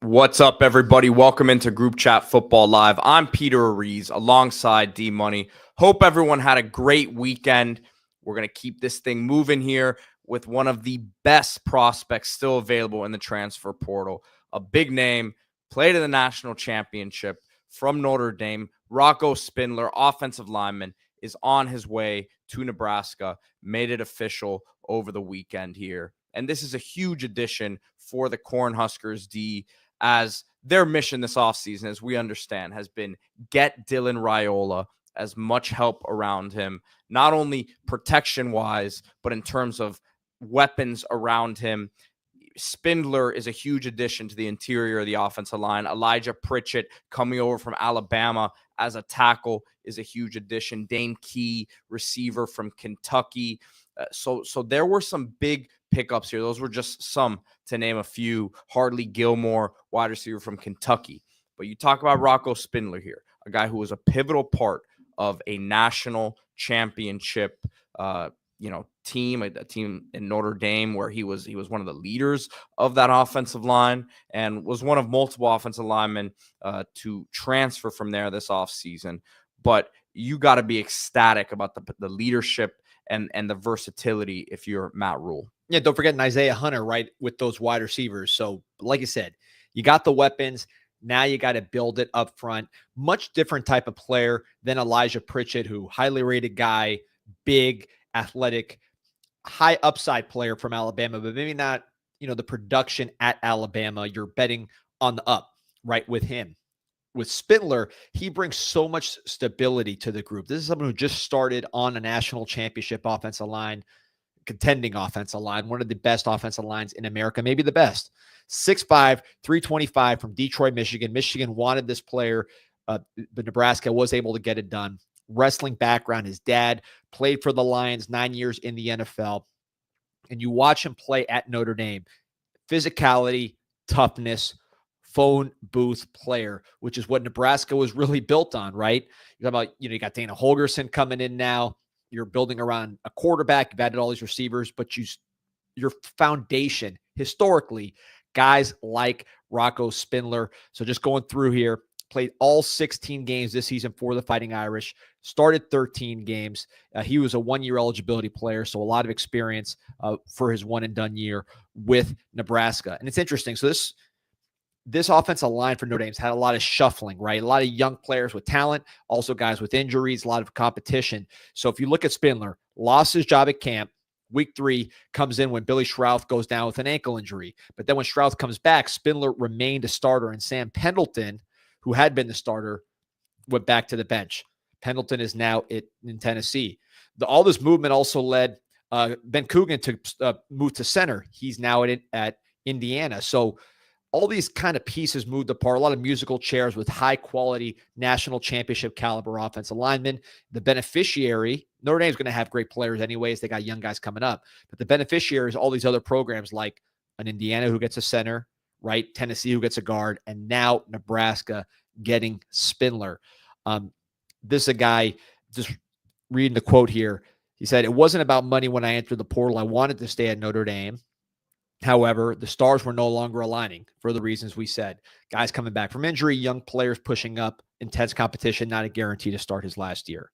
What's up, everybody? Welcome into Group Chat Football Live. I'm Peter Ariz alongside D Money. Hope everyone had a great weekend. We're going to keep this thing moving here with one of the best prospects still available in the transfer portal. A big name, played in the national championship from Notre Dame. Rocco Spindler, offensive lineman, is on his way to Nebraska. Made it official over the weekend here. And this is a huge addition for the Cornhuskers D, as their mission this offseason, as we understand, has been get Dylan Raiola as much help around him, not only protection-wise, but in terms of weapons around him. Spindler is a huge addition to the interior of the offensive line. Elijah Pritchett coming over from Alabama as a tackle is a huge addition. Dane Key, receiver from Kentucky. So there were some big pickups here. Those were just some, to name a few. Hardly Gilmore, wide receiver from Kentucky. But you talk about Rocco Spindler here, a guy who was a pivotal part of a national championship team, a team in Notre Dame where he was one of the leaders of that offensive line and was one of multiple offensive linemen to transfer from there this offseason. But you got to be ecstatic about the leadership and the versatility if you're Matt Rule. Yeah, don't forget Isaiah Hunter, right, with those wide receivers. So, like I said, you got the weapons. Now you got to build it up front. Much different type of player than Elijah Pritchett, who highly rated guy, big, athletic, high upside player from Alabama, but maybe not, the production at Alabama. You're betting on the up, right, with him. With Spindler, he brings so much stability to the group. This is someone who just started on a national championship offensive line, contending offensive line, one of the best offensive lines in America, maybe the best. 6'5", 325 from Detroit, Michigan. Michigan wanted this player, but Nebraska was able to get it done. Wrestling background. His dad played for the Lions 9 years in the NFL. And you watch him play at Notre Dame. Physicality, toughness, phone booth player, which is what Nebraska was really built on, right? You talk about, you got Dana Holgorsen coming in now. You're building around a quarterback. You've added all these receivers, but your foundation, historically, guys like Rocco Spindler. So just going through here, played all 16 games this season for the Fighting Irish, started 13 games. He was a one-year eligibility player, so a lot of experience for his one-and-done year with Nebraska. And it's interesting. So this offensive line for Notre Dame's had a lot of shuffling, right? A lot of young players with talent, also guys with injuries, a lot of competition. So if you look at Spindler, lost his job at camp. Week 3 comes in when Billy Schrouth goes down with an ankle injury. But then when Schrouth comes back, Spindler remained a starter, and Sam Pendleton, who had been the starter, went back to the bench. Pendleton is now in Tennessee. All this movement also led Ben Coogan to move to center. He's now at Indiana. So all these kind of pieces moved apart, a lot of musical chairs with high-quality national championship caliber offensive linemen. The beneficiary, Notre Dame's going to have great players anyways. They got young guys coming up. But the beneficiary is all these other programs like an Indiana who gets a center, right? Tennessee who gets a guard, and now Nebraska getting Spindler. This is a guy, just reading the quote here. He said, "It wasn't about money when I entered the portal. I wanted to stay at Notre Dame. However, the stars were no longer aligning for the reasons we said. Guys coming back from injury, young players pushing up, intense competition, not a guarantee to start his last year.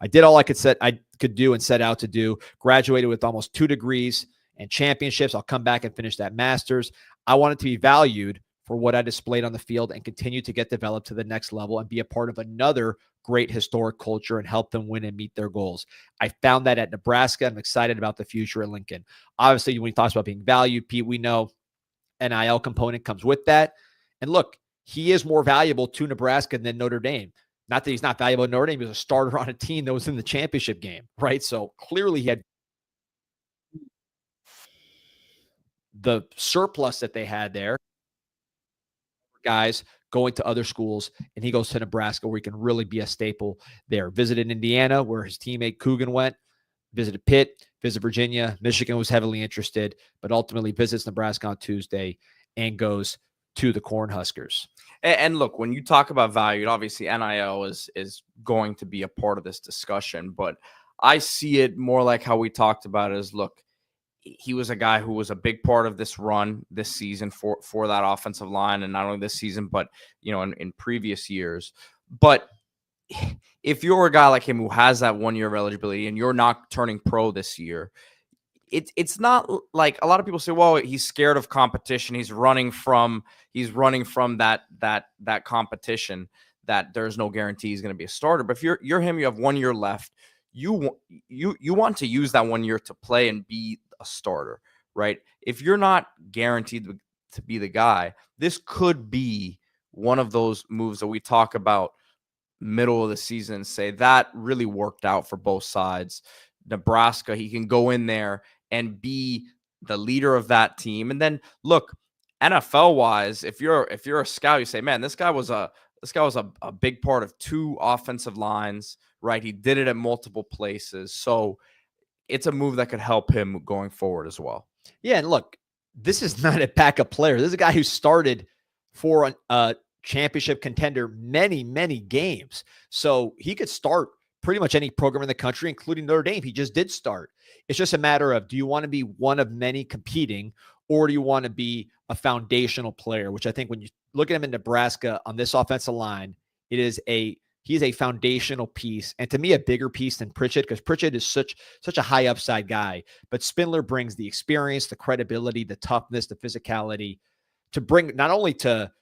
I did all I could do and set out to do. Graduated with almost 2 degrees and championships. I'll come back and finish that master's. I wanted to be valued for what I displayed on the field and continue to get developed to the next level and be a part of another great historic culture and help them win and meet their goals. I found that at Nebraska. I'm excited about the future at Lincoln." Obviously, when he talks about being valued, Pete, we know NIL component comes with that. And look, he is more valuable to Nebraska than Notre Dame. Not that he's not valuable at Notre Dame. He was a starter on a team that was in the championship game, right? So clearly he had the surplus that they had there. Guys going to other schools, and he goes to Nebraska where he can really be a staple there. Visited Indiana where his teammate Coogan went, visited Pitt, visited Virginia. Michigan was heavily interested, but ultimately visits Nebraska on Tuesday and goes to the Cornhuskers. And look, when you talk about value, obviously NIL is going to be a part of this discussion, but I see it more like how we talked about it is, look, he was a guy who was a big part of this run this season for that offensive line, and not only this season, but in previous years. But if you're a guy like him who has that 1 year of eligibility and you're not turning pro this year, it's not like a lot of people say, well, he's scared of competition. He's running from that competition, that there's no guarantee he's going to be a starter. But if you're him, you have 1 year left. You want to use that 1 year to play and be a starter, right? If you're not guaranteed to be the guy, this could be one of those moves that we talk about middle of the season and say that really worked out for both sides. Nebraska, he can go in there and be the leader of that team. And then look, NFL wise, if you're a scout, you say, man, this guy was a big part of 2 offensive lines, right? He did it at multiple places. So it's a move that could help him going forward as well. Yeah. And look, this is not a backup player. This is a guy who started for a championship contender many, many games. So he could start pretty much any program in the country, including Notre Dame. He just did start. It's just a matter of, do you want to be one of many competing, or do you want to be a foundational player? Which I think when you look at him in Nebraska on this offensive line, he's a foundational piece. And to me, a bigger piece than Pritchett, because Pritchett is such a high upside guy. But Spindler brings the experience, the credibility, the toughness, the physicality to bring, not only to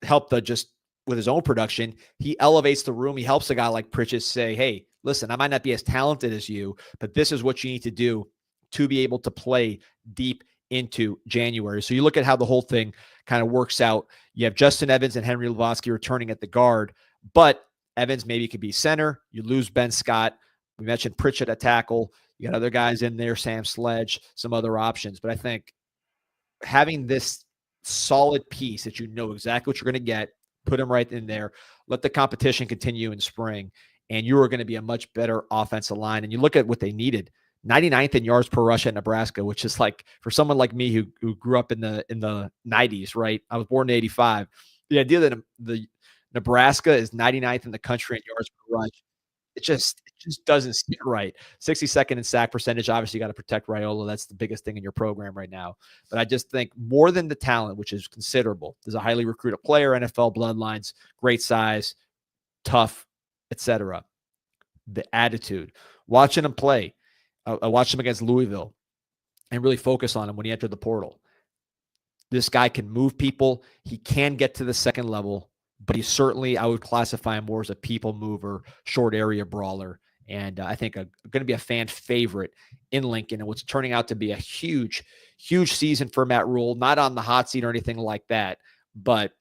help just with his own production, he elevates the room. He helps a guy like Pritchett say, hey, listen, I might not be as talented as you, but this is what you need to do to be able to play deep into January. So you look at how the whole thing kind of works out. You have Justin Evans and Henry Lavotsky returning at the guard, but Evans maybe could be center. You lose Ben Scott. We mentioned Pritchett at tackle. You got other guys in there, Sam Sledge, some other options. But I think having this solid piece that you know exactly what you're going to get, put him right in there, let the competition continue in spring, and you are going to be a much better offensive line. And you look at what they needed, 99th in yards per rush at Nebraska, which is like, for someone like me who grew up in the 90s, right? I was born in 85. The idea that the Nebraska is 99th in the country in yards per rush, it just doesn't sit right. 62nd in sack percentage. Obviously, you got to protect Raiola. That's the biggest thing in your program right now. But I just think more than the talent, which is considerable, there's a highly recruited player, NFL bloodlines, great size, tough, etc. The attitude, watching him play. I watched him against Louisville and really focus on him when he entered the portal. This guy can move people. He can get to the second level, but he's certainly, I would classify him more as a people mover, short area brawler. And I think going to be a fan favorite in Lincoln, and what's turning out to be a huge, huge season for Matt Rule, not on the hot seat or anything like that. But,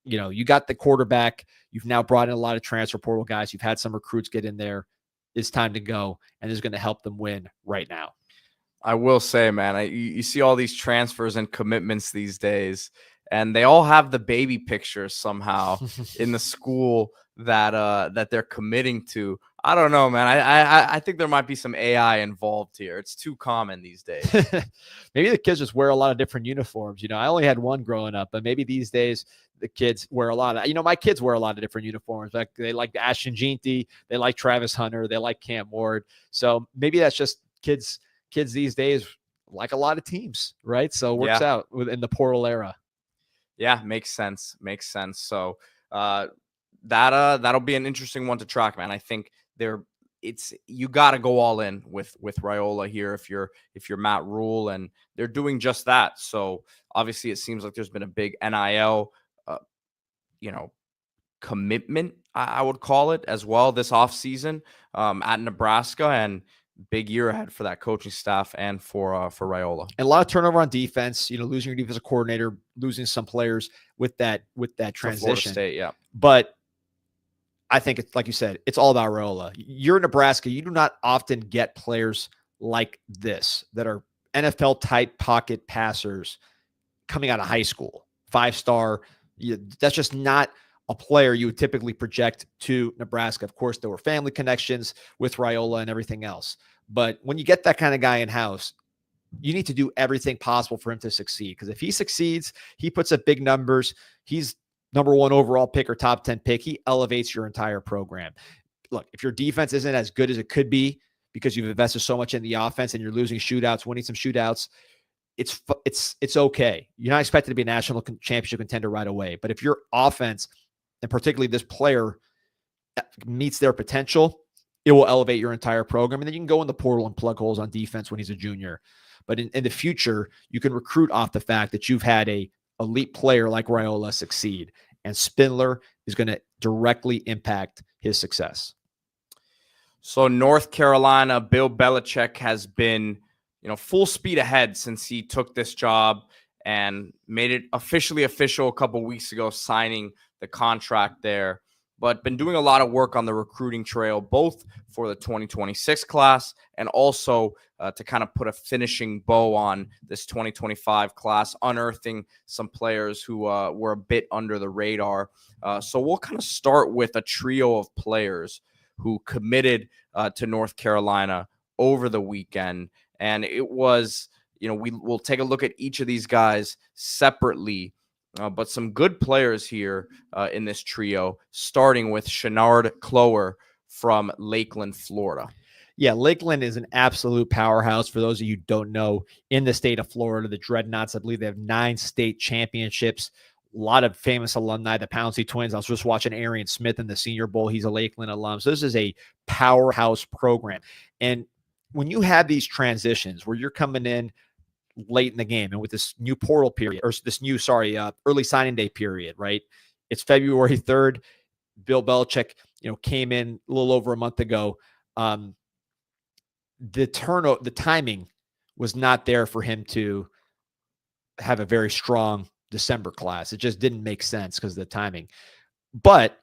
you got the quarterback. You've now brought in a lot of transfer portal guys. You've had some recruits get in there. It's time to go, and is going to help them win right now. I will say, man, you see all these transfers and commitments these days, and they all have the baby pictures somehow in the school that they're committing to. I don't know, man. I think there might be some AI involved here. It's too common these days. Maybe the kids just wear a lot of different uniforms. I only had one growing up, but maybe these days the kids wear a lot of, my kids wear a lot of different uniforms. Like they like Ashton Jeanty, they like Travis Hunter, they like Cam Ward. So maybe that's just kids these days like a lot of teams, right? So it works out in the portal era. Yeah, makes sense. So that'll be an interesting one to track, man. I think you got to go all in with Raiola here if you're Matt Rule, and they're doing just that. So obviously it seems like there's been a big NIL commitment, I would call it, as well this offseason at Nebraska, and big year ahead for that coaching staff and for Raiola. And a lot of turnover on defense, losing your defensive coordinator, losing some players with that transition. State, yeah. But I think it's like you said, it's all about Raiola. You're in Nebraska. You do not often get players like this that are NFL type pocket passers coming out of high school, 5-star. That's just not a player you would typically project to Nebraska. Of course, there were family connections with Raiola and everything else. But when you get that kind of guy in house, you need to do everything possible for him to succeed. Because if he succeeds, he puts up big numbers. He's number 1 overall pick or top 10 pick. He elevates your entire program. Look, if your defense isn't as good as it could be, because you've invested so much in the offense and you're losing shootouts, winning some shootouts, it's okay. You're not expected to be a national championship contender right away. But if your offense, and particularly this player, meets their potential, it will elevate your entire program. And then you can go in the portal and plug holes on defense when he's a junior. But in the future, you can recruit off the fact that you've had a elite player like Raiola succeed. And Spindler is going to directly impact his success. So North Carolina, Bill Belichick has been, full speed ahead since he took this job and made it officially official a couple weeks ago, signing the contract there. But been doing a lot of work on the recruiting trail, both for the 2026 class and also to kind of put a finishing bow on this 2025 class, unearthing some players who were a bit under the radar. So we'll kind of start with a trio of players who committed to North Carolina over the weekend. And it was, we'll take a look at each of these guys separately. But some good players here in this trio, starting with Shenard Clower from Lakeland, Florida. Yeah, Lakeland is an absolute powerhouse. For those of you who don't know, in the state of Florida, the Dreadnoughts, I believe they have 9 state championships. A lot of famous alumni, the Pouncey twins. I was just watching Arian Smith in the Senior Bowl. He's a Lakeland alum. So this is a powerhouse program. And when you have these transitions where you're coming in late in the game, and with this new portal period, or this new, early signing day period, right? It's February 3rd. Bill Belichick, came in a little over a month ago. The timing was not there for him to have a very strong December class. It just didn't make sense because of the timing. But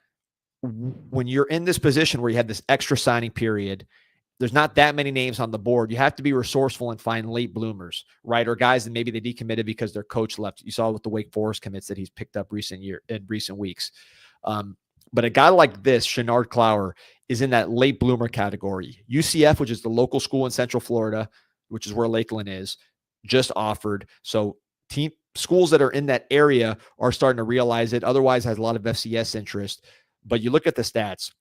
when you're in this position where you have this extra signing period, there's not that many names on the board. You have to be resourceful and find late bloomers, right? Or guys that maybe they decommitted because their coach left. You saw with the Wake Forest commits that he's picked up in recent weeks. But a guy like this, Shenard Clower, is in that late bloomer category. UCF, which is the local school in Central Florida, which is where Lakeland is, just offered. So schools that are in that area are starting to realize it. Otherwise, has a lot of FCS interest. But you look at the stats.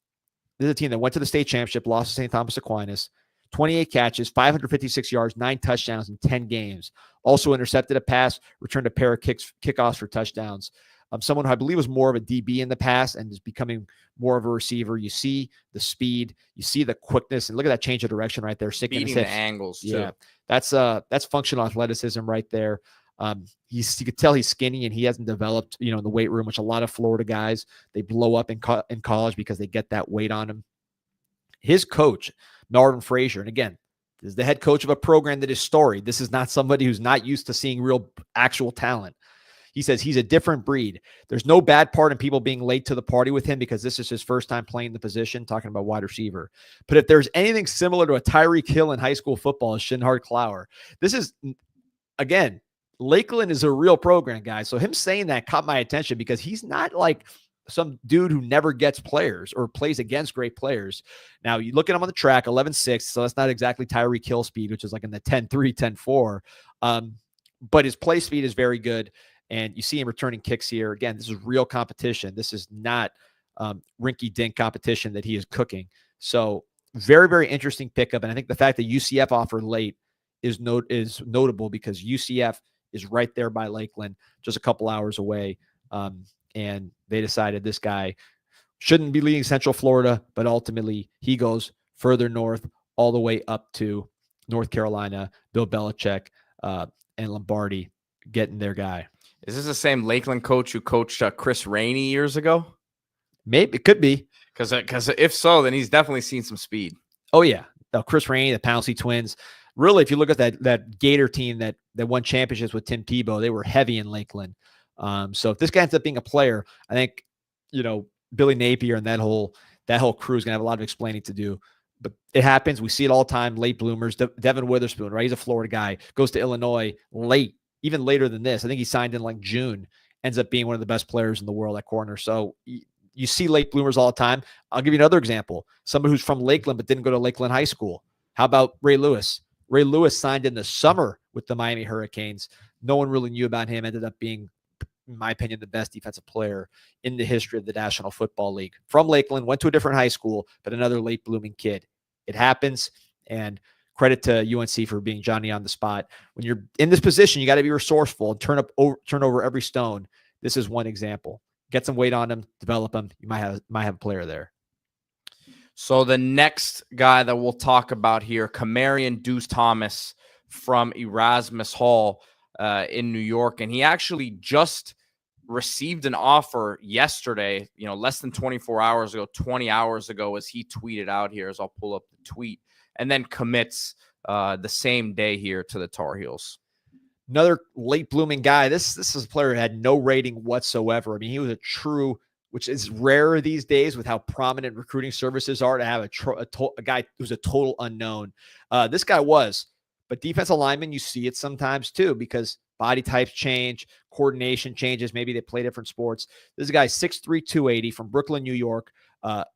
This is a team that went to the state championship, lost to St. Thomas Aquinas, 28 catches, 556 yards, 9 touchdowns in 10 games. Also intercepted a pass, returned a pair of kickoffs for touchdowns. Someone who I believe was more of a DB in the past and is becoming more of a receiver. You see the speed, you see the quickness, and look at that change of direction right there. Beating the angles too. Yeah, that's functional athleticism right there. You could tell he's skinny and he hasn't developed, in the weight room, which a lot of Florida guys, they blow up in college because they get that weight on them. His coach, Marvin Frazier, and again, this is the head coach of a program that is storied. This is not somebody who's not used to seeing real actual talent. He says he's a different breed. There's no bad part in people being late to the party with him because this is his first time playing the position, talking about wide receiver. But if there's anything similar to a Tyreek Hill in high school football, it's Shenard Clower. This is, again, Lakeland is a real program, guys. So him saying that caught my attention because he's not like some dude who never gets players or plays against great players. Now, you look at him on the track, 11.6, so that's not exactly Tyreek Hill speed, which is like in the 10.3, 10.4. But his play speed is very good, and you see him returning kicks here. Again, this is real competition. This is not rinky-dink competition that he is cooking. So very, very interesting pickup, and I think the fact that UCF offered late is notable because UCF is right there by Lakeland, just a couple hours away. And they decided this guy shouldn't be leading Central Florida, but ultimately he goes further north, all the way up to North Carolina. Bill Belichick and Lombardi getting their guy. Is this the same Lakeland coach who coached Chris Rainey years ago? Maybe it could be. Because if so, then he's definitely seen some speed. Oh, yeah. Chris Rainey, the Pouncey twins. Really, if you look at that Gator team that won championships with Tim Tebow, they were heavy in Lakeland. So if this guy ends up being a player, I think, Billy Napier and that whole crew is going to have a lot of explaining to do. But it happens. We see it all the time. Late bloomers. Devin Witherspoon, right? He's a Florida guy. Goes to Illinois late, even later than this. I think he signed in like June. Ends up being one of the best players in the world at corner. So you see late bloomers all the time. I'll give you another example. Somebody who's from Lakeland but didn't go to Lakeland High School. How about Ray Lewis? Ray Lewis signed in the summer with the Miami Hurricanes. No one really knew about him. Ended up being, in my opinion, the best defensive player in the history of the National Football League. From Lakeland, went to a different high school, but another late blooming kid. It happens. And credit to UNC for being Johnny on the spot. When you're in this position, you got to be resourceful and turn over every stone. This is one example. Get some weight on them, develop them. You might have a player there. So the next guy that we'll talk about here, Kamarian Deuce Thomas from Erasmus Hall in New York. And he actually just received an offer yesterday, less than 24 hours ago, 20 hours ago, as he tweeted out here, as I'll pull up the tweet, and then commits the same day here to the Tar Heels. Another late blooming guy. This is a player who had no rating whatsoever. I mean, he was a true, which is rare these days with how prominent recruiting services are, to have a guy who's a total unknown. This guy was, but defensive linemen, you see it sometimes too, because body types change, coordination changes. Maybe they play different sports. This is a guy 6'3", 280 from Brooklyn, New York,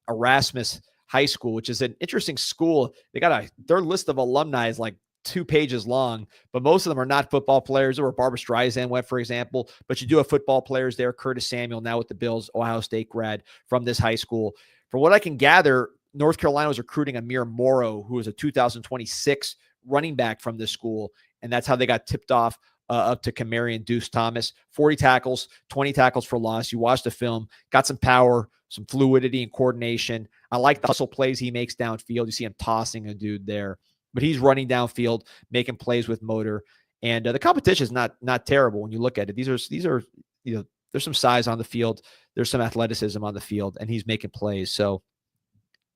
Erasmus High School, which is an interesting school. They got their list of alumni is like 2 pages long, but most of them are not football players. Or Barbara Streisand went, for example, but you do have football players there. Curtis Samuel, now with the Bills, Ohio State grad from this high school. From what I can gather, North Carolina was recruiting Amir Morrow, who is a 2026 running back from this school, and that's how they got tipped off up to Kamarian Deuce Thomas. 40 tackles, 20 tackles for loss. You watch the film, got some power, some fluidity and coordination. I like the hustle plays he makes downfield. You see him tossing a dude there, but he's running downfield, making plays with motor. And the competition is not terrible when you look at it. These are there's some size on the field. There's some athleticism on the field, and he's making plays. So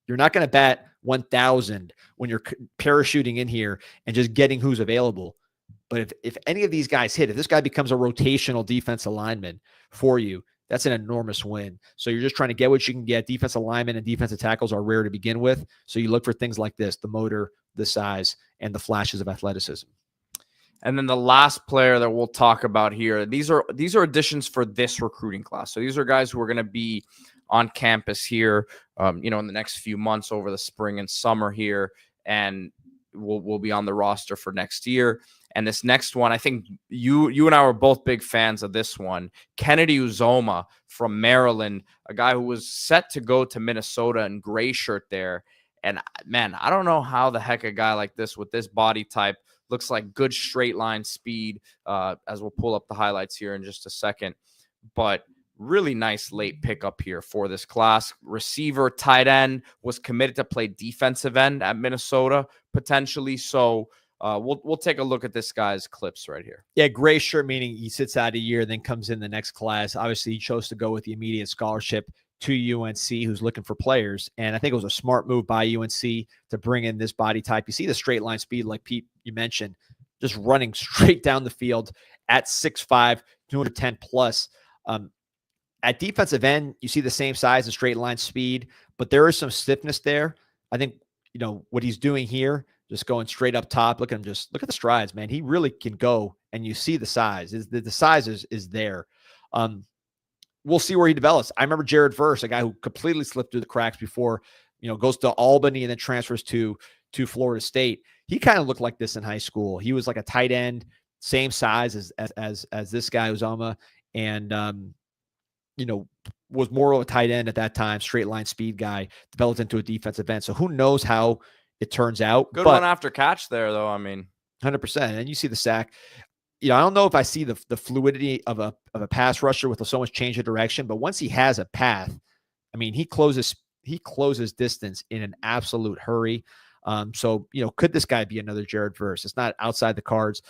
you're not going to bat 1,000 when you're parachuting in here and just getting who's available. But if any of these guys hit, if this guy becomes a rotational defensive lineman for you, that's an enormous win. So you're just trying to get what you can get. Defensive linemen and defensive tackles are rare to begin with. So you look for things like this, the motor, the size, and the flashes of athleticism. And then the last player that we'll talk about here, these are additions for this recruiting class. So these are guys who are going to be on campus here, in the next few months over the spring and summer here, and will be on the roster for next year. And this next one, I think you and I were both big fans of this one. Kennedy Uzoma from Maryland, a guy who was set to go to Minnesota in gray shirt there. And man, I don't know how the heck a guy like this with this body type looks like good straight line speed, as we'll pull up the highlights here in just a second. But really nice late pickup here for this class. Receiver, tight end, was committed to play defensive end at Minnesota potentially. So we'll take a look at this guy's clips right here. Yeah, gray shirt, meaning he sits out a year, then comes in the next class. Obviously, he chose to go with the immediate scholarship to UNC, who's looking for players. And I think it was a smart move by UNC to bring in this body type. You see the straight line speed, like Pete, you mentioned, just running straight down the field at 6'5", 210 plus. At defensive end, you see the same size and straight line speed, but there is some stiffness there. I think, what he's doing here, just going straight up top. Look at him, just look at the strides, man. He really can go, and you see the size. The size is there. We'll see where he develops. I remember Jared Verse, a guy who completely slipped through the cracks before, goes to Albany and then transfers to Florida State. He kind of looked like this in high school. He was like a tight end, same size as this guy Uzoma, and was more of a tight end at that time, straight line speed guy, developed into a defensive end. So who knows how it turns out. Good one after catch there, though. I mean, 100%. And you see the sack. I don't know if I see the fluidity of a pass rusher with so much change of direction, but once he has a path, I mean, he closes distance in an absolute hurry. So, could this guy be another Jared Verse? It's not outside the cards.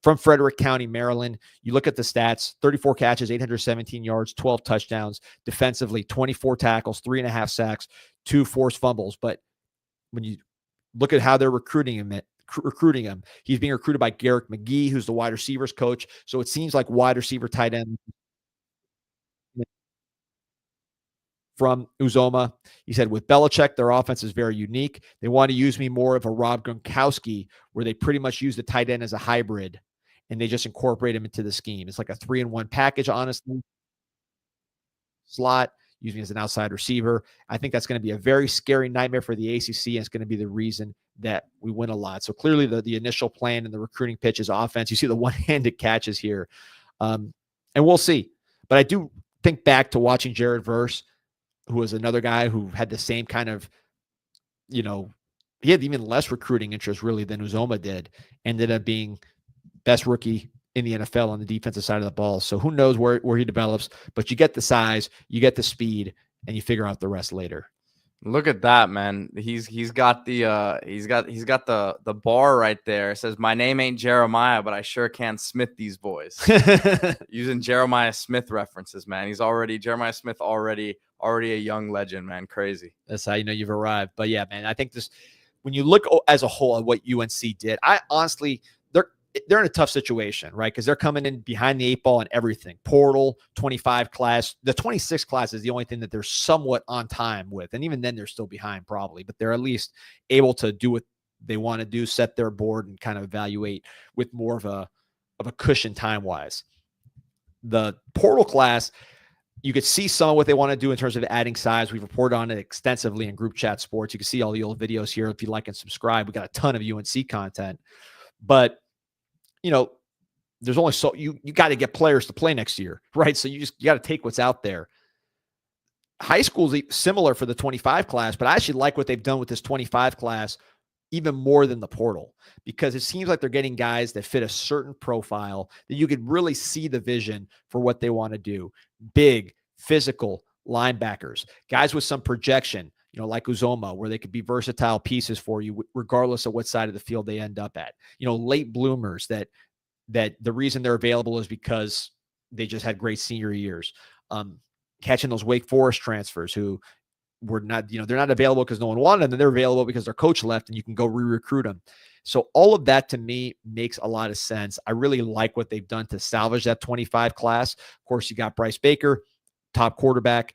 From Frederick County, Maryland, you look at the stats, 34 catches, 817 yards, 12 touchdowns. Defensively, 24 tackles, 3.5 sacks, 2 forced fumbles. But when you look at how they're recruiting him, he's being recruited by Garrick McGee, who's the wide receivers coach. So it seems like wide receiver tight end from Uzoma. He said, with Belichick, their offense is very unique. They want to use me more of a Rob Gronkowski, where they pretty much use the tight end as a hybrid, and they just incorporate him into the scheme. It's like a 3-in-1 package, honestly. Slot, using as an outside receiver. I think that's going to be a very scary nightmare for the ACC, and it's going to be the reason that we win a lot. So clearly the initial plan and the recruiting pitch is offense. You see the one-handed catches here. And we'll see. But I do think back to watching Jared Verse, who was another guy who had the same kind of, he had even less recruiting interest really than Uzoma did. Ended up being best rookie in the NFL on the defensive side of the ball. So who knows where he develops, but you get the size, you get the speed, and you figure out the rest later. Look at that, man. He's got the the bar right there. It says, "My name ain't Jeremiah, but I sure can Smith these boys." Using Jeremiah Smith references, man. Jeremiah Smith already a young legend, man. Crazy. That's how you know you've arrived. But yeah, man, I think when you look as a whole at what UNC did, I honestly, they're in a tough situation, right? Because they're coming in behind the 8 ball and everything. Portal, 25 class. The 26 class is the only thing that they're somewhat on time with. And even then they're still behind probably, but they're at least able to do what they want to do, set their board and kind of evaluate with more of a cushion time-wise. The portal class, you could see some of what they want to do in terms of adding size. We've reported on it extensively in Group Chat Sports. You can see all the old videos here if you like and subscribe. We got a ton of UNC content. But there's only so you got to get players to play next year, right? So you got to take what's out there. High school's similar for the 25 class, but I actually like what they've done with this 25 class even more than the portal, because it seems like they're getting guys that fit a certain profile that you could really see the vision for what they want to do. Big, physical linebackers, guys with some projection, like Uzoma, where they could be versatile pieces for you, regardless of what side of the field they end up at. Late bloomers that the reason they're available is because they just had great senior years. Catching those Wake Forest transfers who were not, they're not available because no one wanted them, and they're available because their coach left, and you can go re-recruit them. So all of that to me makes a lot of sense. I really like what they've done to salvage that 25 class. Of course, you got Bryce Baker, top quarterback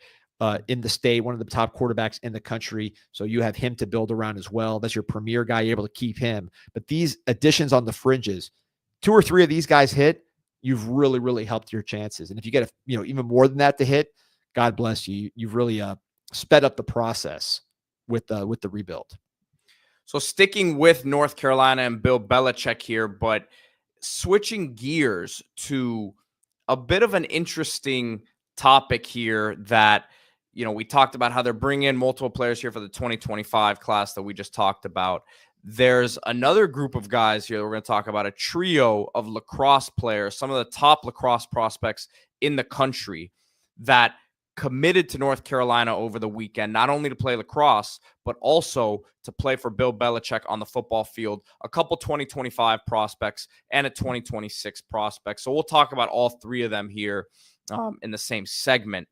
in the state, one of the top quarterbacks in the country. So you have him to build around as well. That's your premier guy. You're able to keep him. But these additions on the fringes, 2 or 3 of these guys hit, you've really, really helped your chances. And if you get even more than that to hit, God bless you. You've really sped up the process with the rebuild. So sticking with North Carolina and Bill Belichick here, but switching gears to a bit of an interesting topic here that, we talked about how they're bringing in multiple players here for the 2025 class that we just talked about. There's another group of guys here. We're going to talk about a trio of lacrosse players, some of the top lacrosse prospects in the country that committed to North Carolina over the weekend, not only to play lacrosse, but also to play for Bill Belichick on the football field, a couple 2025 prospects and a 2026 prospect. So we'll talk about all 3 of them here in the same segment.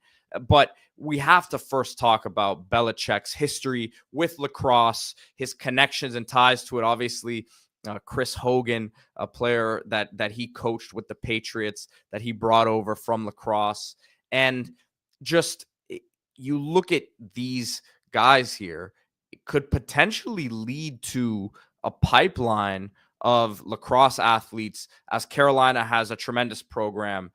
But we have to first talk about Belichick's history with lacrosse, his connections and ties to it. Obviously, Chris Hogan, a player that he coached with the Patriots, that he brought over from lacrosse. And just, you look at these guys here, it could potentially lead to a pipeline of lacrosse athletes, as Carolina has a tremendous program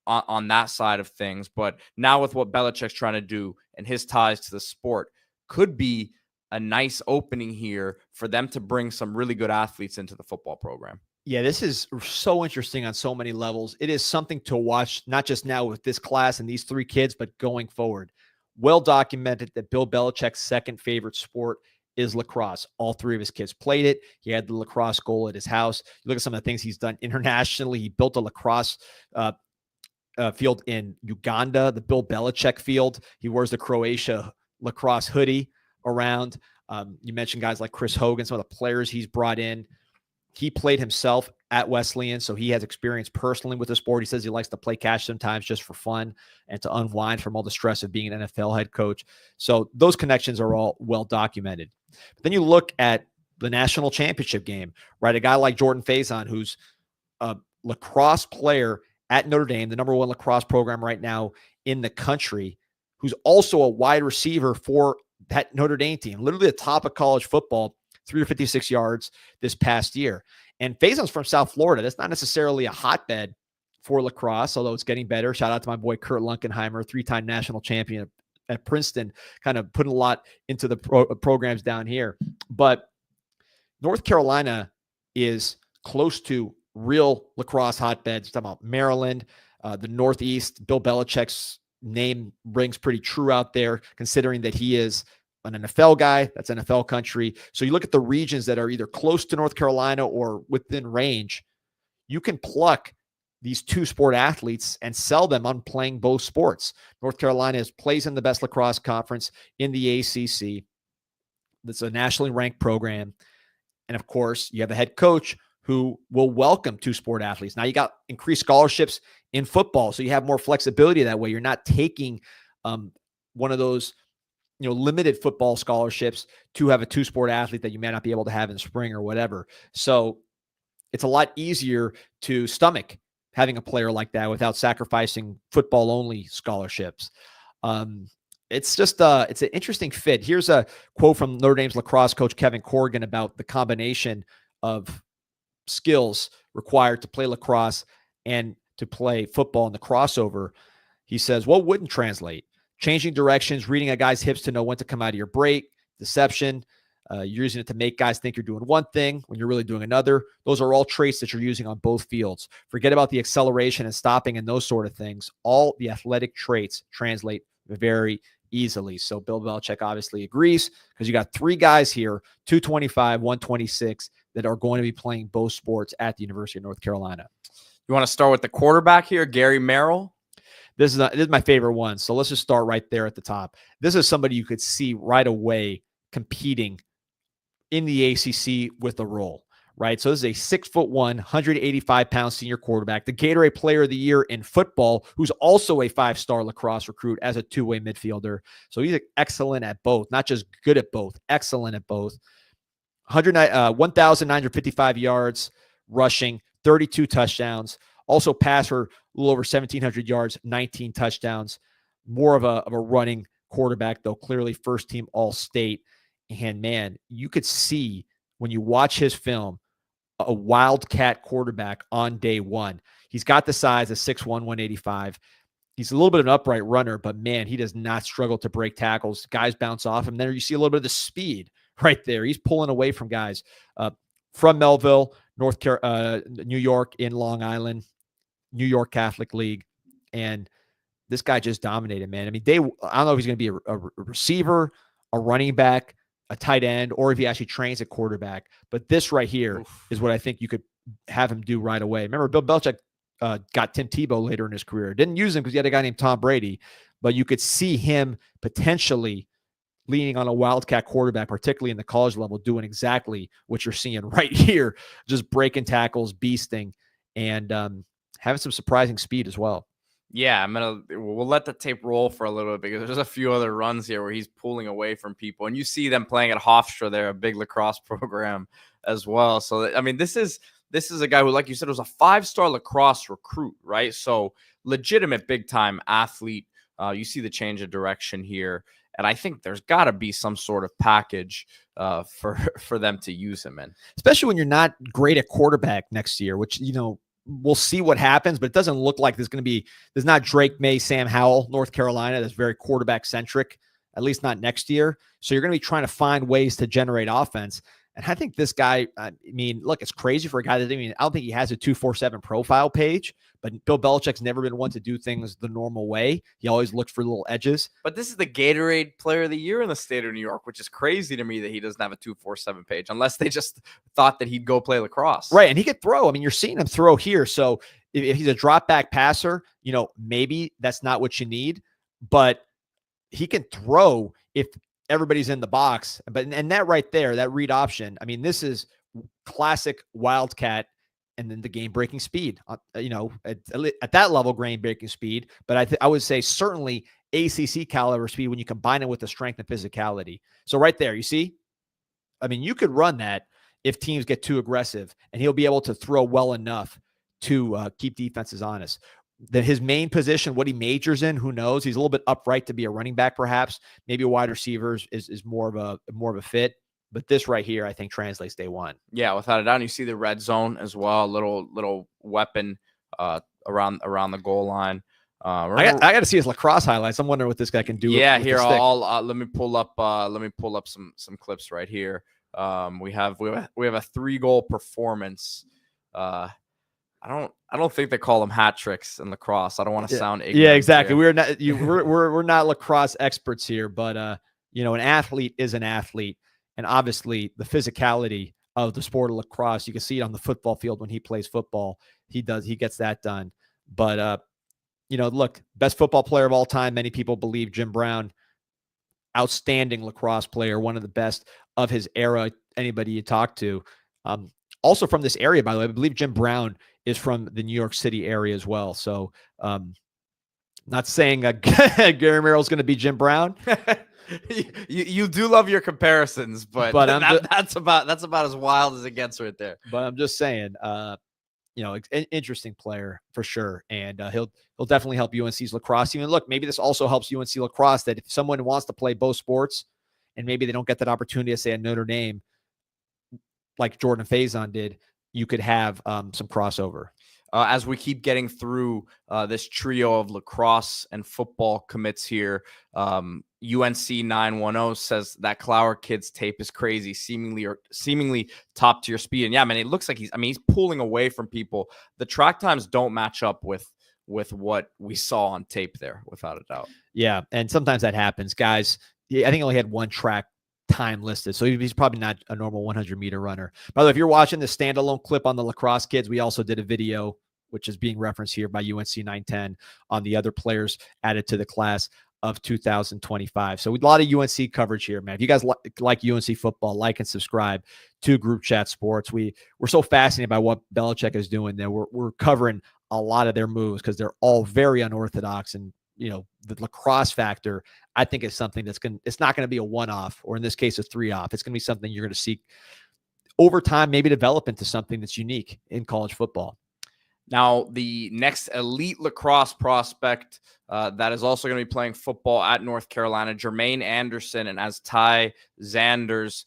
on that side of things. But now with what Belichick's trying to do and his ties to the sport, could be a nice opening here for them to bring some really good athletes into the football program. Yeah, this is so interesting on so many levels. It is something to watch, not just now with this class and these 3 kids, but going forward. Well documented that Bill Belichick's second favorite sport is lacrosse. All 3 of his kids played it. He had the lacrosse goal at his house. You look at some of the things he's done internationally. He built a lacrosse field in Uganda, the Bill Belichick field. He wears the Croatia lacrosse hoodie around. You mentioned guys like Chris Hogan, some of the players he's brought in. He played himself at Wesleyan, so he has experience personally with the sport. He says he likes to play catch sometimes just for fun and to unwind from all the stress of being an NFL head coach. So those connections are all well documented. But then you look at the national championship game, right? A guy like Jordan Faison, who's a lacrosse player at Notre Dame, the number 1 lacrosse program right now in the country, who's also a wide receiver for that Notre Dame team, literally the top of college football, 356 yards this past year. And Faison's from South Florida. That's not necessarily a hotbed for lacrosse, although it's getting better. Shout out to my boy Kurt Lunkenheimer, 3-time national champion at Princeton, kind of putting a lot into the programs down here. But North Carolina is close to real lacrosse hotbeds. Talking about Maryland, the Northeast. Bill Belichick's name rings pretty true out there, considering that he is an NFL guy. That's NFL country. So you look at the regions that are either close to North Carolina or within range, you can pluck these two-sport athletes and sell them on playing both sports. North Carolina plays in the best lacrosse conference in the ACC. That's a nationally ranked program. And of course, you have a head coach who will welcome two-sport athletes. Now you got increased scholarships in football, so you have more flexibility that way. You're not taking one of those limited football scholarships to have a two-sport athlete that you may not be able to have in spring or whatever. So it's a lot easier to stomach having a player like that without sacrificing football-only scholarships. It's just it's an interesting fit. Here's a quote from Notre Dame's lacrosse coach Kevin Corrigan about the combination of skills required to play lacrosse and to play football in the crossover. He says, what wouldn't translate? Changing directions, reading a guy's hips to know when to come out of your break, deception. You're using it to make guys think you're doing one thing when you're really doing another. Those are all traits that you're using on both fields. Forget about the acceleration and stopping and those sort of things. All the athletic traits translate very easily. So Bill Belichick obviously agrees because you got three guys here, 225, 126, that are going to be playing both sports at the University of North Carolina. You want to start with the quarterback here, Gary Merrill? This is my favorite one. So let's just start right there at the top. This is somebody you could see right away competing in the ACC with a role, right? So this is a 6'1", 185-pound senior quarterback, the Gatorade Player of the Year in football, who's also a five-star lacrosse recruit as a two-way midfielder. So he's excellent at both, not just good at both, excellent at both. 1,955 yards rushing, 32 touchdowns. Also passed for a little over 1,700 yards, 19 touchdowns. More of a running quarterback, though, clearly first-team All-State. And, man, you could see when you watch his film, a wildcat quarterback on day one. He's got the size of 6'1", 185. He's a little bit of an upright runner, but, man, he does not struggle to break tackles. Guys bounce off him. Then you see a little bit of the speed right there. He's pulling away from guys from Melville, New York, in Long Island, New York Catholic League. And this guy just dominated, man. I mean, I don't know if he's going to be a receiver, a running back, a tight end, or if he actually trains at quarterback. But this right here is what I think you could have him do right away. Remember, Bill Belichick got Tim Tebow later in his career. Didn't use him because he had a guy named Tom Brady, but you could see him potentially leaning on a wildcat quarterback, particularly in the college level, doing exactly what you're seeing right here, just breaking tackles, beasting, and having some surprising speed as well. Yeah, we'll let the tape roll for a little bit because there's a few other runs here where he's pulling away from people, and you see them playing at Hofstra there, a big lacrosse program as well. So, I mean, this is a guy who, like you said, was a five-star lacrosse recruit, right? So legitimate big-time athlete. You see the change of direction here, and I think there's got to be some sort of package for them to use him in, especially when you're not great at quarterback next year, which we'll see what happens, but it doesn't look like there's not Drake May, Sam Howell, North Carolina. That's very quarterback centric, at least not next year. So you're going to be trying to find ways to generate offense. And I think this guy, I mean, look, it's crazy for a guy that, I don't think he has a 247 profile page, but Bill Belichick's never been one to do things the normal way. He always looked for little edges. But this is the Gatorade Player of the Year in the state of New York, which is crazy to me that he doesn't have a 247 page, unless they just thought that he'd go play lacrosse. Right, and he could throw. I mean, you're seeing him throw here. So if he's a drop back passer, maybe that's not what you need, but he can throw if everybody's in the box. And that right there, that read option, I mean, this is classic wildcat, and then the game-breaking speed, at that level, game-breaking speed. But I would say certainly ACC caliber speed when you combine it with the strength and physicality. So right there, you see? I mean, you could run that if teams get too aggressive, and he'll be able to throw well enough to keep defenses honest. That his main position, what he majors in, who knows? He's a little bit upright to be a running back, perhaps. Maybe a wide receiver is more of a fit. But this right here, I think, translates day one. Yeah, without a doubt. And you see the red zone as well, little weapon around the goal line. I got to see his lacrosse highlights. I'm wondering what this guy can do. Yeah, with here let me pull up some clips right here. We have a 3-goal performance. I don't think they call them hat tricks in lacrosse. I don't want to sound ignorant. Yeah, exactly. Here. We're not lacrosse experts here, but an athlete is an athlete. And obviously the physicality of the sport of lacrosse, you can see it on the football field when he plays football. He gets that done. But, look, best football player of all time. Many people believe Jim Brown, outstanding lacrosse player, one of the best of his era. Anybody you talk to, also from this area, by the way, I believe Jim Brown is from the New York City area as well. So, not saying Gary Merrill's going to be Jim Brown. you do love your comparisons, but that's about as wild as it gets right there. But I'm just saying, interesting player for sure, and he'll definitely help UNC's lacrosse team. And look, maybe this also helps UNC lacrosse, that if someone wants to play both sports and maybe they don't get that opportunity to say at Notre Dame, like Jordan Faison did, you could have some crossover. As we keep getting through this trio of lacrosse and football commits here, UNC 910 says that Clower kid's tape is crazy, seemingly top tier speed. And yeah, man, it looks like he's pulling away from people. The track times don't match up with what we saw on tape there, without a doubt. Yeah, and sometimes that happens, guys. I think he only had one track time listed, so he's probably not a normal 100-meter runner. By the way, if you're watching the standalone clip on the lacrosse kids, we also did a video which is being referenced here by UNC 910 on the other players added to the class of 2025. So a lot of UNC coverage here, man. If you guys like UNC football, like and subscribe to Group Chat Sports. We're so fascinated by what Belichick is doing there. We're covering a lot of their moves because they're all very unorthodox, and the lacrosse factor, I think, is something it's not going to be a one-off, or in this case, a three-off. It's going to be something you're going to see over time, maybe develop into something that's unique in college football. Now, the next elite lacrosse prospect that is also going to be playing football at North Carolina, Jermaine Anderson, and as Ty Zanders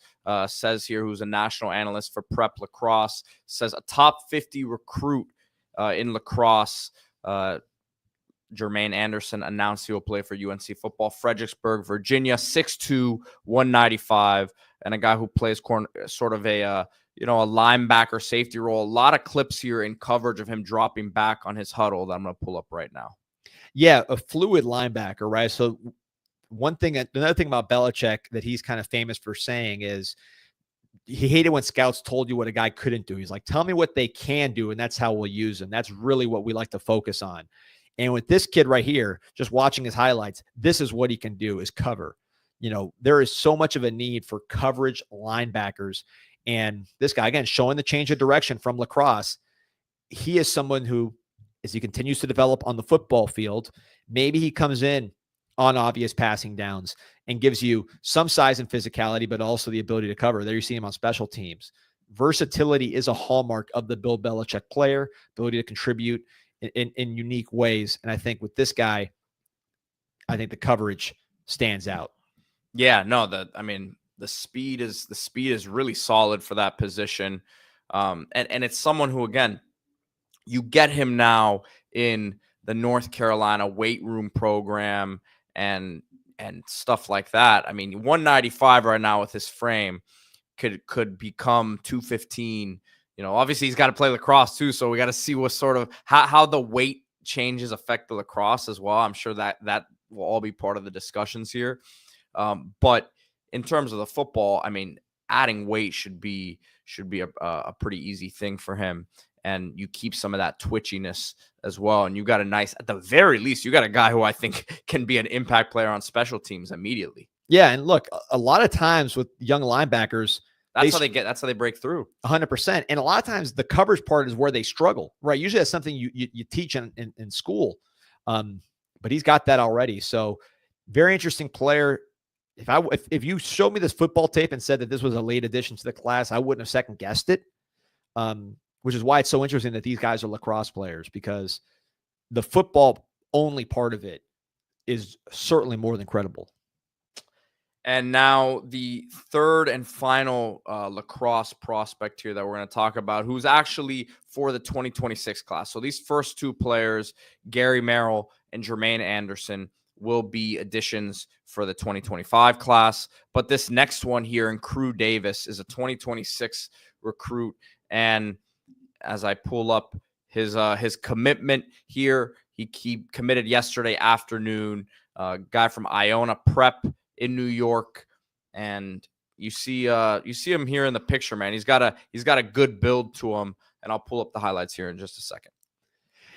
says here, who's a national analyst for Prep Lacrosse, says a top 50 recruit in lacrosse. Jermaine Anderson announced he will play for UNC football, Fredericksburg, Virginia, 6'2", 195, and a guy who plays sort of a linebacker safety role. A lot of clips here in coverage of him dropping back on his huddle that I'm going to pull up right now. Yeah, a fluid linebacker, right? So another thing about Belichick that he's kind of famous for saying is he hated when scouts told you what a guy couldn't do. He's like, tell me what they can do, and that's how we'll use them. That's really what we like to focus on. And with this kid right here, just watching his highlights, this is what he can do, is cover. There is so much of a need for coverage linebackers. And this guy, again, showing the change of direction from lacrosse, he is someone who, as he continues to develop on the football field, maybe he comes in on obvious passing downs and gives you some size and physicality, but also the ability to cover. There you see him on special teams. Versatility is a hallmark of the Bill Belichick player, ability to contribute in unique ways. And I think with this guy, I think the coverage stands out. Yeah, no, the speed is really solid for that position. And it's someone who, again, you get him now in the North Carolina weight room program and stuff like that. 195 right now with his frame could become 215. Obviously he's got to play lacrosse too, so we got to see what sort of how the weight changes affect the lacrosse as well. I'm sure that will all be part of the discussions here. But in terms of the football, adding weight should be a pretty easy thing for him. And you keep some of that twitchiness as well. And you got at the very least, you got a guy who I think can be an impact player on special teams immediately. Yeah. And look, a lot of times with young linebackers, that's how they break through. 100%. And a lot of times the coverage part is where they struggle, right? Usually that's something you teach in school. But he's got that already. So very interesting player. If you showed me this football tape and said that this was a late addition to the class, I wouldn't have second guessed it. Which is why it's so interesting that these guys are lacrosse players, because the football only part of it is certainly more than credible. And now the third and final lacrosse prospect here that we're going to talk about, who's actually for the 2026 class. So these first two players, Gary Merrill and Jermaine Anderson, will be additions for the 2025 class. But this next one here in Crew Davis is a 2026 recruit. And as I pull up his commitment here, he committed yesterday afternoon. Guy from Iona Prep in New York, and you see him here in the picture, man. He's got a good build to him, and I'll pull up the highlights here in just a second.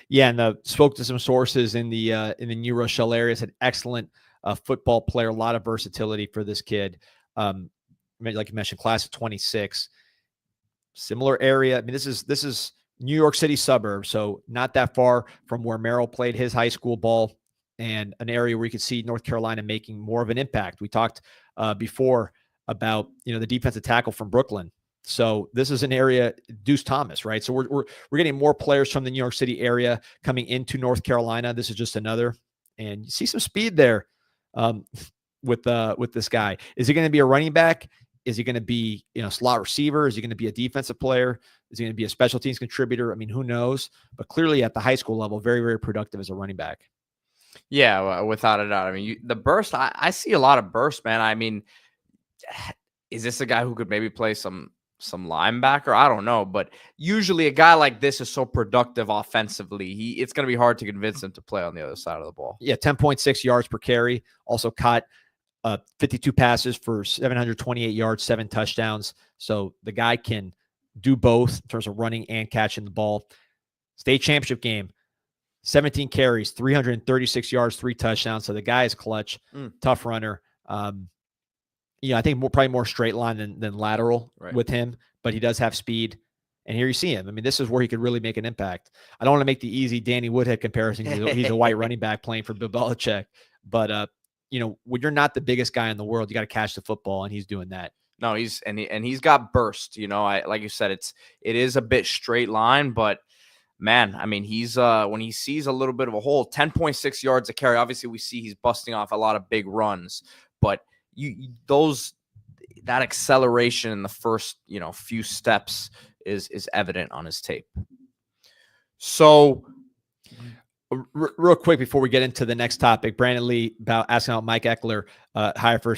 Yeah, and spoke to some sources in the New Rochelle area. Said excellent football player, a lot of versatility for this kid. Like you mentioned, class of 26, similar area. I mean, this is New York City suburb, so not that far from where Merrill played his high school ball, and an area where you could see North Carolina making more of an impact. We talked before about the defensive tackle from Brooklyn. So this is an area, Deuce Thomas, right? So we're getting more players from the New York City area coming into North Carolina. This is just another, and you see some speed there with this guy. Is he going to be a running back? Is he going to be slot receiver? Is he going to be a defensive player? Is he going to be a special teams contributor? I mean, who knows? But clearly at the high school level, very, very productive as a running back. Yeah, without a doubt. I mean, the burst, I see a lot of burst, man. I mean, is this a guy who could maybe play some linebacker? I don't know, but usually a guy like this is so productive offensively. It's going to be hard to convince him to play on the other side of the ball. Yeah, 10.6 yards per carry. Also caught 52 passes for 728 yards, 7 touchdowns. So the guy can do both in terms of running and catching the ball. State championship game, 17 carries, 336 yards, 3 touchdowns. So the guy is clutch, tough runner. I think probably more straight line than lateral with him, but he does have speed. And here you see him. I mean, this is where he could really make an impact. I don't want to make the easy Danny Woodhead comparison. He's a white running back playing for Bill Belichick. But, when you're not the biggest guy in the world, you got to catch the football, and he's doing that. No, he's got burst. Like you said, it is a bit straight line, but man, I mean, he's when he sees a little bit of a hole, 10.6 yards a carry. Obviously, we see he's busting off a lot of big runs, but that acceleration in the first few steps is evident on his tape. So real quick before we get into the next topic, Brandon Lee asking about Mike Eckler, hire for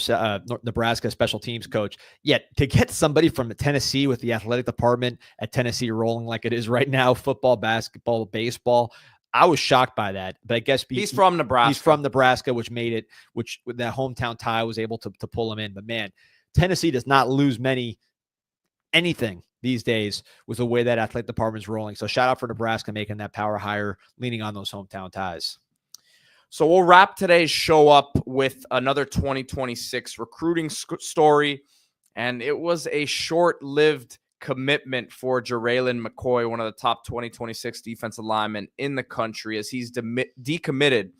Nebraska special teams coach. Yet to get somebody from Tennessee with the athletic department at Tennessee rolling like it is right now, football, basketball, baseball, I was shocked by that. But I guess he's from Nebraska. He's from Nebraska, which with that hometown tie was able to pull him in. But man, Tennessee does not lose anything these days with the way that athletic department is rolling. So shout out for Nebraska making that power hire, leaning on those hometown ties. So we'll wrap today's show up with another 2026 recruiting story. And it was a short-lived commitment for Jarraylen McCoy, one of the top 2026 defensive linemen in the country, as he's decommitted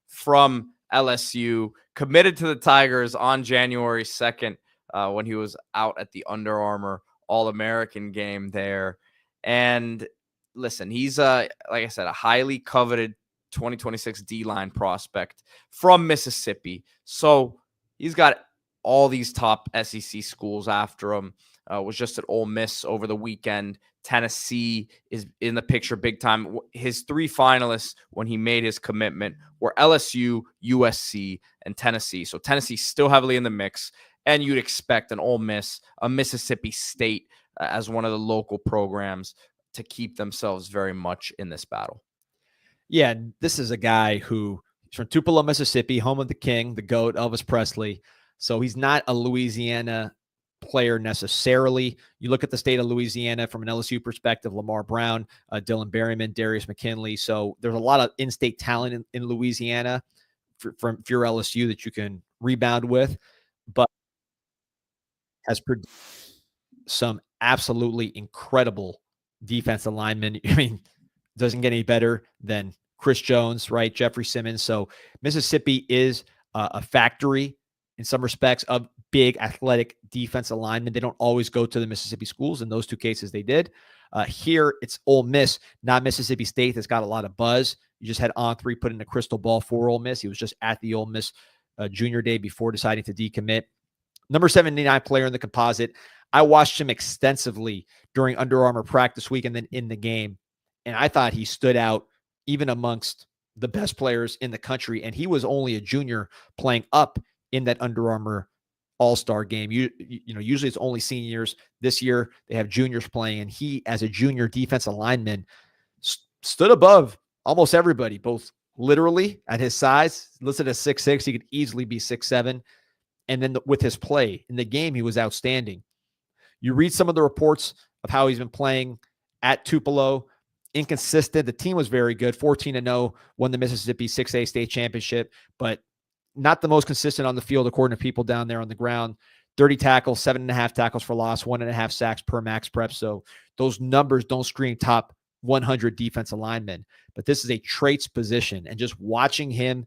from LSU, committed to the Tigers on January 2nd when he was out at the Under Armour All-American game there. And listen, he's like I said, a highly coveted 2026 D-line prospect from Mississippi. So he's got all these top SEC schools after him. Was just at Ole Miss over the weekend. Tennessee is in the picture big time. His 3 finalists when he made his commitment were LSU, USC, and Tennessee. So Tennessee still heavily in the mix. And you'd expect an Ole Miss, a Mississippi State as one of the local programs to keep themselves very much in this battle. Yeah, this is a guy who's from Tupelo, Mississippi, home of the king, the GOAT, Elvis Presley. So he's not a Louisiana player necessarily. You look at the state of Louisiana from an LSU perspective, Lamar Brown, Dylan Berryman, Darius McKinley. So there's a lot of in-state talent in Louisiana for your LSU that you can rebound with. But has produced some absolutely incredible defensive linemen. I mean, doesn't get any better than Chris Jones, right? Jeffrey Simmons. So Mississippi is a factory in some respects of big athletic defensive linemen. They don't always go to the Mississippi schools. In those 2 cases, they did. Here, it's Ole Miss, not Mississippi State. That's got a lot of buzz. You just had On3 put in a crystal ball for Ole Miss. He was just at the Ole Miss junior day before deciding to decommit. Number 79 player in the composite. I watched him extensively during Under Armour practice week and then in the game. And I thought he stood out even amongst the best players in the country. And he was only a junior playing up in that Under Armour All-Star game. Usually it's only seniors. This year they have juniors playing. And he, as a junior defensive lineman, stood above almost everybody, both literally at his size, listed as 6'6". He could easily be 6'7". And then with his play in the game, he was outstanding. You read some of the reports of how he's been playing at Tupelo. Inconsistent. The team was very good. 14-0, won the Mississippi 6A state championship, but not the most consistent on the field according to people down there on the ground. 30 tackles, 7.5 tackles for loss, 1.5 sacks per max prep. So those numbers don't scream top 100 defensive linemen. But this is a traits position. And just watching him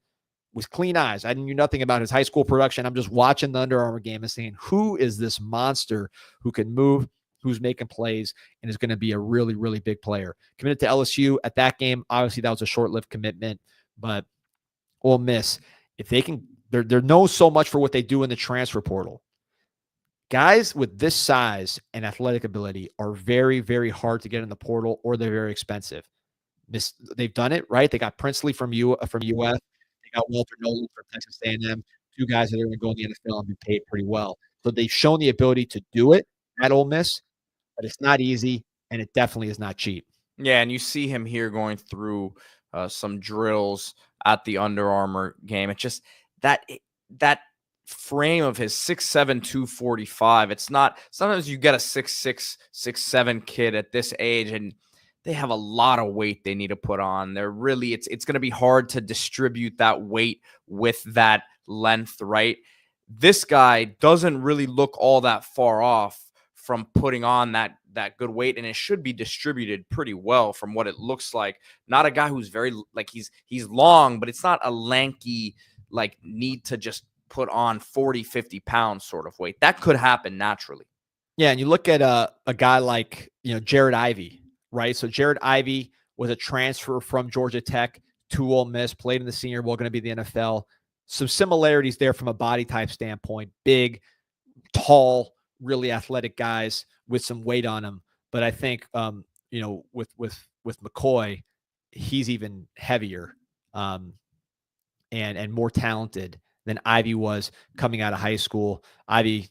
with clean eyes, I knew nothing about his high school production. I'm just watching the Under Armour game and saying, who is this monster who can move, who's making plays, and is going to be a really, really big player. Committed to LSU at that game. Obviously, that was a short-lived commitment, but Ole Miss, if they can, they're known so much for what they do in the transfer portal. Guys with this size and athletic ability are very, very hard to get in the portal, or they're very expensive. They've done it, right? They got Princely from UF. They got Walter Nolan from Texas A&M. Two guys that are going to go in the NFL and be paid pretty well. So they've shown the ability to do it at Ole Miss, but it's not easy, and it definitely is not cheap. Yeah, and you see him here going through some drills at the Under Armour game. It's just that frame of his 6'7", 245. It's not – sometimes you get a 6'6", 6'7" kid at this age, and they have a lot of weight they need to put on. They're really – it's going to be hard to distribute that weight with that length, right? This guy doesn't really look all that far off from putting on that good weight, and it should be distributed pretty well from what it looks like. Not a guy who's very – like he's long, but it's not a lanky, like need to just – put on 40, 50 pounds sort of weight. That could happen naturally. Yeah, and you look at a guy like, Jared Ivey, right? So Jared Ivey was a transfer from Georgia Tech to Ole Miss, played in the Senior Bowl, going to be the NFL. Some similarities there from a body type standpoint. Big, tall, really athletic guys with some weight on them. But I think, with McCoy, he's even heavier and more talented than Ivy was coming out of high school. Ivy,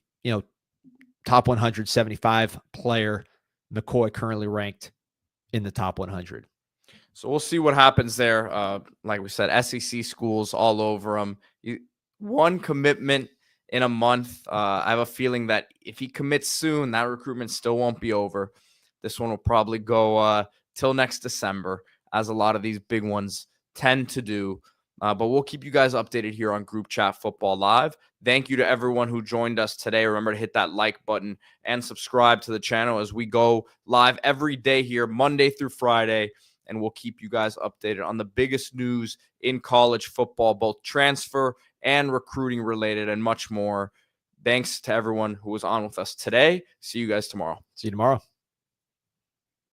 top 175 player. McCoy currently ranked in the top 100. So we'll see what happens there. Like we said, SEC schools all over him. One commitment in a month. I have a feeling that if he commits soon, that recruitment still won't be over. This one will probably go till next December, as a lot of these big ones tend to do. But we'll keep you guys updated here on Group Chat Football Live. Thank you to everyone who joined us today. Remember to hit that like button and subscribe to the channel as we go live every day here, Monday through Friday. And we'll keep you guys updated on the biggest news in college football, both transfer and recruiting related and much more. Thanks to everyone who was on with us today. See you guys tomorrow. See you tomorrow.